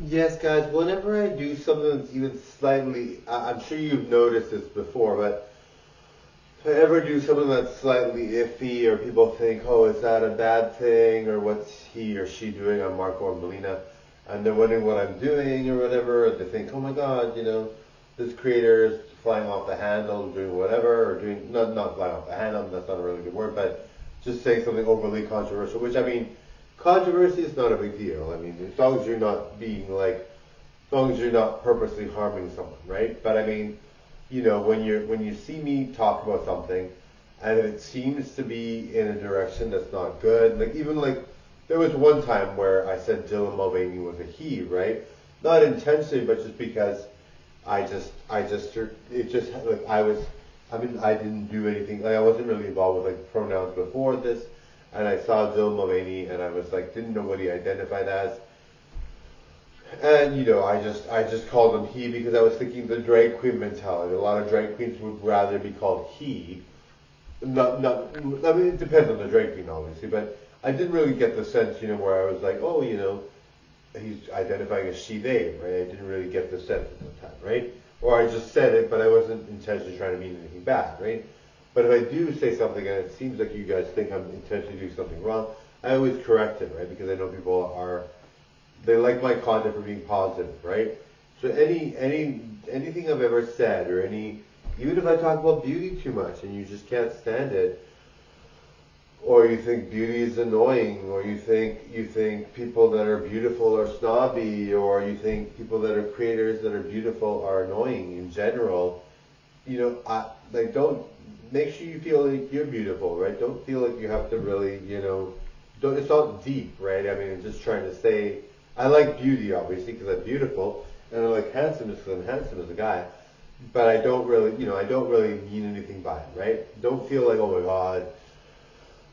Yes, guys, whenever I do something that's even slightly, I'm sure you've noticed this before, but if I ever do something that's slightly iffy or people think, oh, is that a bad thing or what's he or she doing on Marco or Melina, and they're wondering what I'm doing or whatever, or they think, oh my god, this creator is flying off the handle, doing whatever, or doing, not flying off the handle, that's not a really good word, but just saying something overly controversial, which I mean, controversy is not a big deal. I mean, as long as you're not being like, as long as you're not purposely harming someone, right? But I mean, when you see me talk about something, and it seems to be in a direction that's not good, like even like there was one time where I said Dylan Mulvaney was a he, right? Not intentionally, but just because it just like I mean, I didn't do anything. Like I wasn't really involved with like pronouns before this, and I saw Dylan Mulvaney, and I was like, didn't know what he identified as, and I just called him he because I was thinking the drag queen mentality. A lot of drag queens would rather be called he. Not. I mean, it depends on the drag queen, obviously, but I didn't really get the sense, where I was like, oh, he's identifying as she they, right? I didn't really get the sense at the time, right? Or I just said it, but I wasn't intentionally trying to mean anything bad, right? But if I do say something and it seems like you guys think I'm intentionally doing something wrong, I always correct it, right? Because I know people are they like my content for being positive, right? So anything I've ever said or even if I talk about beauty too much and you just can't stand it, or you think beauty is annoying, or you think people that are beautiful are snobby, or you think people that are creators that are beautiful are annoying in general, don't make sure you feel like you're beautiful, right? Don't feel like you have to really, don't. It's not deep, right? I mean, I'm just trying to say I like beauty obviously because I'm beautiful, and I like handsomeness because I'm handsome as a guy. But I don't really mean anything by it, right? Don't feel like, oh my god,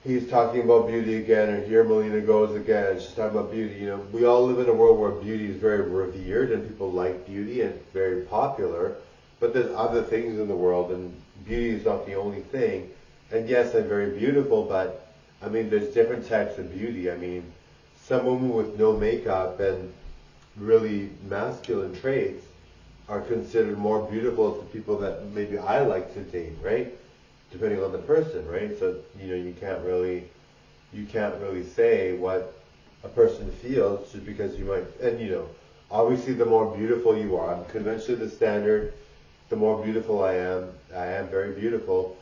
he's talking about beauty again, or here Melina goes again. She's talking about beauty. We all live in a world where beauty is very revered and people like beauty and it's very popular. But there's other things in the world, and beauty is not the only thing. And yes, I'm very beautiful, but I mean, there's different types of beauty. I mean, some women with no makeup and really masculine traits are considered more beautiful to people that maybe I like to date, right? Depending on the person, right? So you can't really say what a person feels just because you might, and obviously the more beautiful you are, conventionally the standard, the more beautiful I am very beautiful.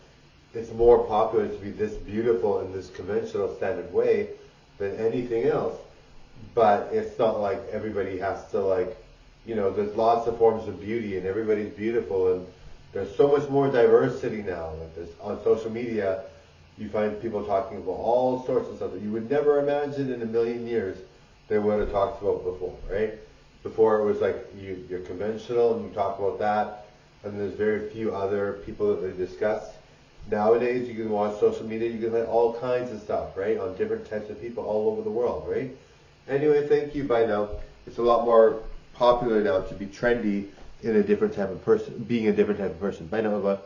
It's more popular to be this beautiful in this conventional standard way than anything else. But it's not like everybody has to there's lots of forms of beauty and everybody's beautiful, and there's so much more diversity now. Like this on social media, you find people talking about all sorts of stuff that you would never imagine in a million years they would have talked about before, right? Before it was like you're conventional and you talk about that, and there's very few other people that they discuss. Nowadays, you can watch social media, you can find all kinds of stuff, right, on different types of people all over the world, right? Anyway, thank you. Bye now. It's a lot more popular now to be trendy in a different type of person, being a different type of person. Bye now. Bye.